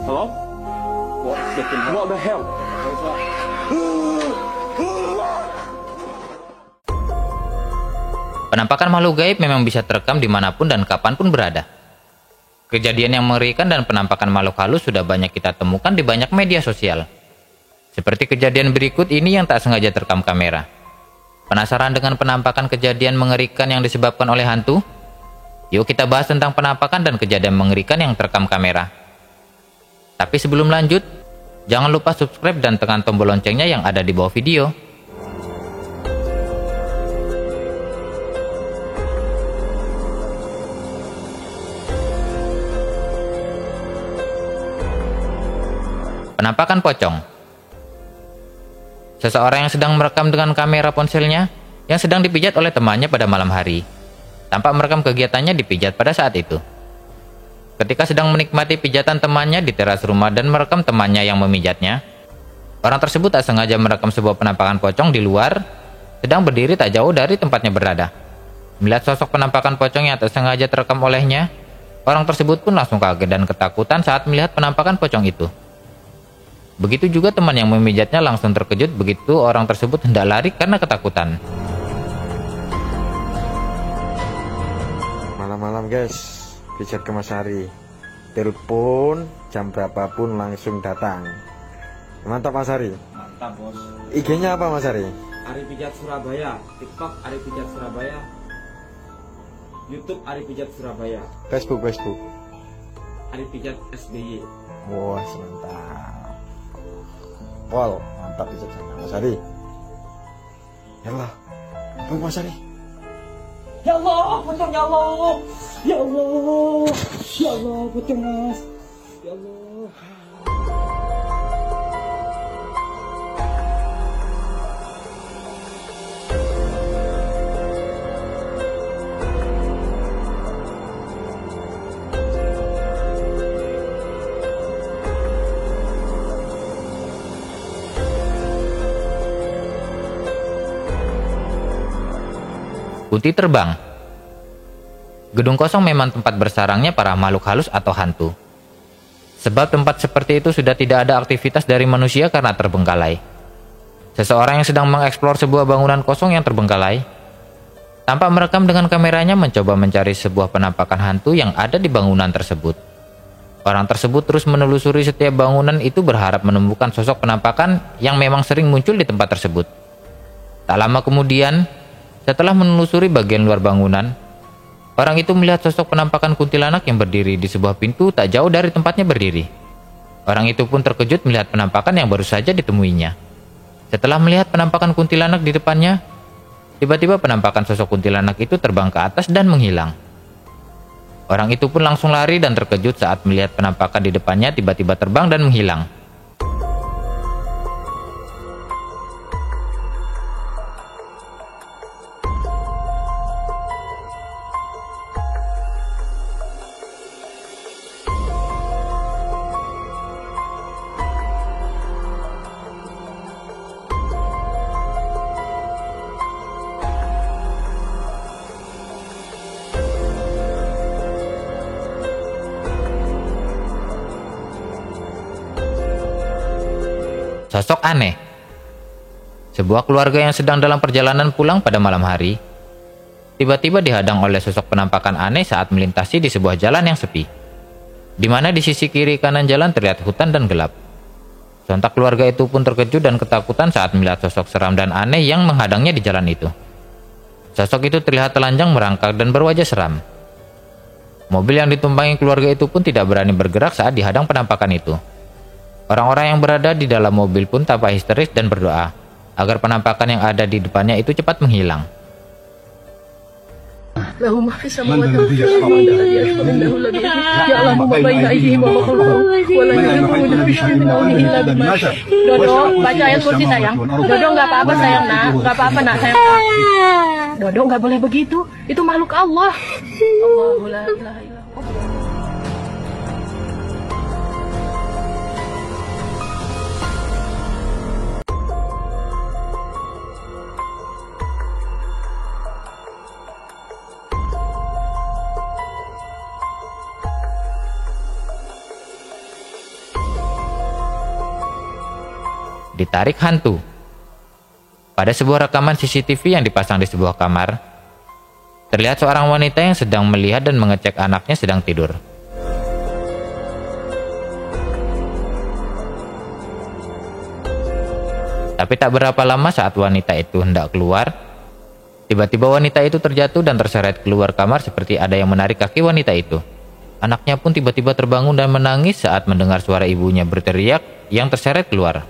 Hello? What the hell? Penampakan makhluk gaib memang bisa terekam dimanapun dan kapanpun berada. Kejadian yang mengerikan dan penampakan makhluk halus sudah banyak kita temukan di banyak media sosial. Seperti kejadian berikut ini yang tak sengaja terekam kamera. Penasaran dengan penampakan kejadian mengerikan yang disebabkan oleh hantu? Yuk kita bahas tentang penampakan dan kejadian mengerikan yang terekam kamera. Tapi sebelum lanjut, jangan lupa subscribe dan tekan tombol loncengnya yang ada di bawah video. Penampakan pocong. Seseorang yang sedang merekam dengan kamera ponselnya yang sedang dipijat oleh temannya pada malam hari. Tampak merekam kegiatannya dipijat pada saat itu. Ketika sedang menikmati pijatan temannya di teras rumah dan merekam temannya yang memijatnya, orang tersebut tak sengaja merekam sebuah penampakan pocong di luar, sedang berdiri tak jauh dari tempatnya berada. Melihat sosok penampakan pocong yang tak sengaja terekam olehnya, orang tersebut pun langsung kaget dan ketakutan saat melihat penampakan pocong itu. Begitu juga teman yang memijatnya langsung terkejut begitu orang tersebut hendak lari karena ketakutan. Malam-malam guys, pijat ke Mas Ari. Telepon jam berapapun langsung datang. Mantap Mas Ari. Mantap bos. IG-nya apa Mas Ari? Ari Pijat Surabaya. TikTok Ari Pijat Surabaya. YouTube Ari Pijat Surabaya. Facebook Ari Pijat SBY. Wah mantap. Wow, mantap pijat sama Mas Ari. Yalah, apa Mas Ari? Ya Allah, pocong ya Allah. Ya Allah. Ya Allah, pocong Mas. Ya Allah. Kunti terbang. Gedung kosong memang tempat bersarangnya para makhluk halus atau hantu. Sebab tempat seperti itu sudah tidak ada aktivitas dari manusia karena terbengkalai. Seseorang yang sedang mengeksplor sebuah bangunan kosong yang terbengkalai, tampak merekam dengan kameranya mencoba mencari sebuah penampakan hantu yang ada di bangunan tersebut. Orang tersebut terus menelusuri setiap bangunan itu berharap menemukan sosok penampakan yang memang sering muncul di tempat tersebut. Tak lama kemudian, setelah menelusuri bagian luar bangunan, orang itu melihat sosok penampakan kuntilanak yang berdiri di sebuah pintu tak jauh dari tempatnya berdiri. Orang itu pun terkejut melihat penampakan yang baru saja ditemuinya. Setelah melihat penampakan kuntilanak di depannya, tiba-tiba penampakan sosok kuntilanak itu terbang ke atas dan menghilang. Orang itu pun langsung lari dan terkejut saat melihat penampakan di depannya tiba-tiba terbang dan menghilang. Sosok aneh. Sebuah keluarga yang sedang dalam perjalanan pulang pada malam hari, tiba-tiba dihadang oleh sosok penampakan aneh saat melintasi di sebuah jalan yang sepi, di mana di sisi kiri kanan jalan terlihat hutan dan gelap. Sontak keluarga itu pun terkejut dan ketakutan saat melihat sosok seram dan aneh yang menghadangnya di jalan itu. Sosok itu terlihat telanjang merangkak dan berwajah seram. Mobil yang ditumpangi keluarga itu pun tidak berani bergerak saat dihadang penampakan itu. Orang-orang yang berada di dalam mobil pun tampak histeris dan berdoa agar penampakan yang ada di depannya itu cepat menghilang. له ما في السماوات وما في الأرض إنه الذي يعلم ما بين أيديهم وما خلفهم ولا يحيطون بشيء من علمه إلا بما شاء. Dodo baca ayat kursi sayang. Dodo nggak apa-apa sayang nak, nggak apa-apa nak sayang. Dodo nggak boleh begitu, itu makhluk Allah. Allahu la ilaha illallah. Ditarik hantu. Pada sebuah rekaman CCTV yang dipasang di sebuah kamar, terlihat seorang wanita yang sedang melihat dan mengecek anaknya sedang tidur. Tapi tak berapa lama saat wanita itu hendak keluar, tiba-tiba wanita itu terjatuh dan terseret keluar kamar seperti ada yang menarik kaki wanita itu. Anaknya pun tiba-tiba terbangun dan menangis saat mendengar suara ibunya berteriak yang terseret keluar.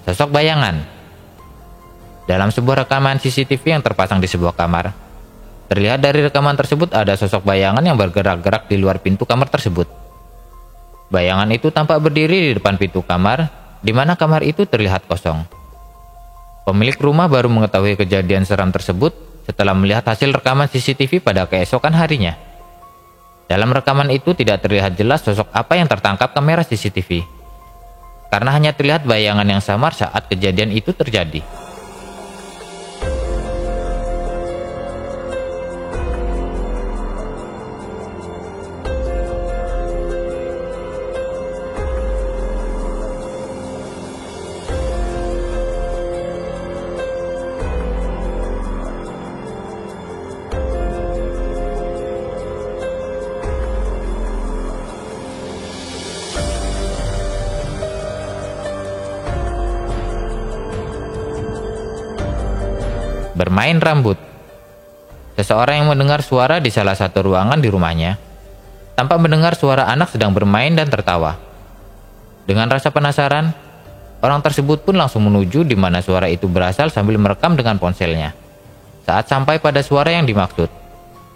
Sosok bayangan. Dalam sebuah rekaman CCTV yang terpasang di sebuah kamar, terlihat dari rekaman tersebut ada sosok bayangan yang bergerak-gerak di luar pintu kamar tersebut. Bayangan itu tampak berdiri di depan pintu kamar, di mana kamar itu terlihat kosong. Pemilik rumah baru mengetahui kejadian seram tersebut setelah melihat hasil rekaman CCTV pada keesokan harinya. Dalam rekaman itu tidak terlihat jelas sosok apa yang tertangkap kamera CCTV, karena hanya terlihat bayangan yang samar saat kejadian itu terjadi. Bermain rambut. Seseorang yang mendengar suara di salah satu ruangan di rumahnya tampak mendengar suara anak sedang bermain dan tertawa. Dengan rasa penasaran, orang tersebut pun langsung menuju di mana suara itu berasal sambil merekam dengan ponselnya. Saat sampai pada suara yang dimaksud,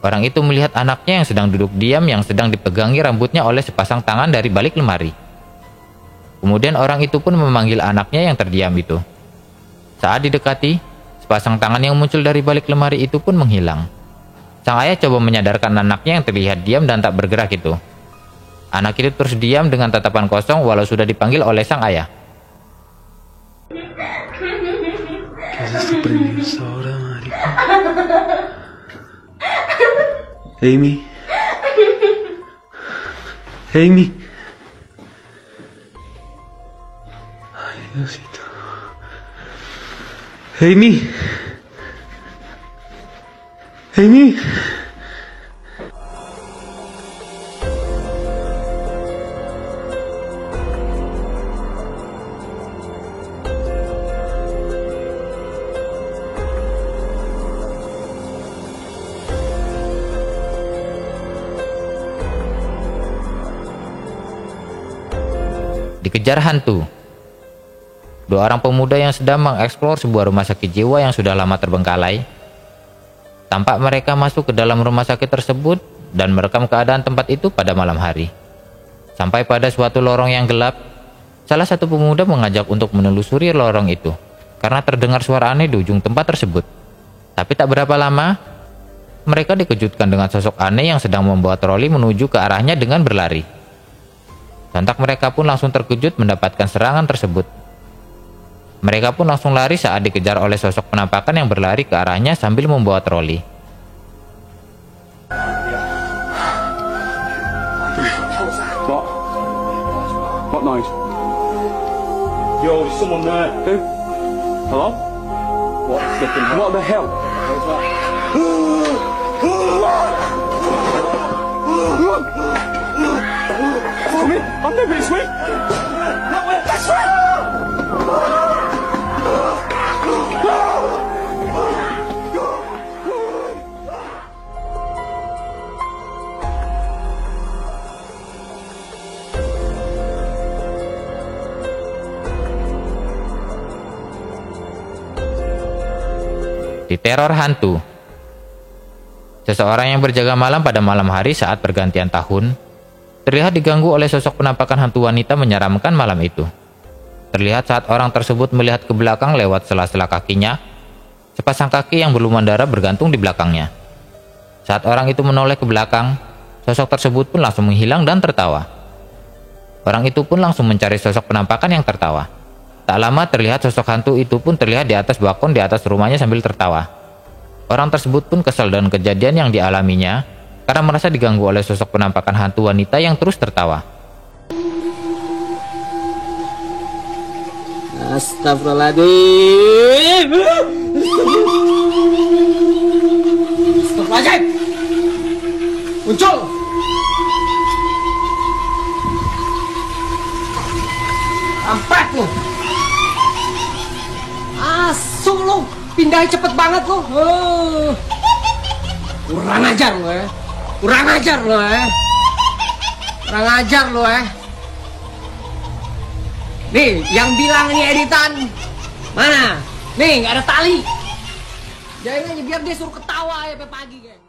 orang itu melihat anaknya yang sedang duduk diam yang sedang dipegangi rambutnya oleh sepasang tangan dari balik lemari. Kemudian orang itu pun memanggil anaknya yang terdiam itu. Saat didekati, sepasang tangan yang muncul dari balik lemari itu pun menghilang. Sang ayah coba menyadarkan anaknya yang terlihat diam dan tak bergerak itu. Anak itu terus diam dengan tatapan kosong walau sudah dipanggil oleh sang ayah. Amy. Amy. Ay, Diosito. Amy. Amy. Dikejar hantu. Dua orang pemuda yang sedang mengeksplor sebuah rumah sakit jiwa yang sudah lama terbengkalai. Tampak mereka masuk ke dalam rumah sakit tersebut dan merekam keadaan tempat itu pada malam hari. Sampai pada suatu lorong yang gelap, salah satu pemuda mengajak untuk menelusuri lorong itu karena terdengar suara aneh di ujung tempat tersebut. Tapi tak berapa lama, mereka dikejutkan dengan sosok aneh yang sedang membawa troli menuju ke arahnya dengan berlari. Sontak mereka pun langsung terkejut mendapatkan serangan tersebut. Mereka pun langsung lari saat dikejar oleh sosok penampakan yang berlari ke arahnya sambil membawa troli. What noise? Yo, there's someone there. Who? Hello? What flipping hell? What the hell? Come in. I'm never this way. No, wait, that's right! Diteror hantu. Seseorang yang berjaga malam pada malam hari saat pergantian tahun terlihat diganggu oleh sosok penampakan hantu wanita menyeramkan malam itu. Terlihat saat orang tersebut melihat ke belakang lewat sela-sela kakinya, sepasang kaki yang berlumuran darah bergantung di belakangnya. Saat orang itu menoleh ke belakang, sosok tersebut pun langsung menghilang dan tertawa. Orang itu pun langsung mencari sosok penampakan yang tertawa. Tak lama terlihat sosok hantu itu pun terlihat di atas balkon di atas rumahnya sambil tertawa. Orang tersebut pun kesal dengan kejadian yang dialaminya karena merasa diganggu oleh sosok penampakan hantu wanita yang terus tertawa. Astagfirullahaladzim. Astagfirullahaladzim. Muncul. Ampet lu. Asum lu. Pindahnya cepet banget lu. Kurang ajar lu ya. Kurang ajar lu ya. Kurang ajar lu ya. Nih, yang bilang ini editan. Mana? Nih, nggak ada tali. Jangan aja biar dia suruh ketawa ya sampai pagi, geng.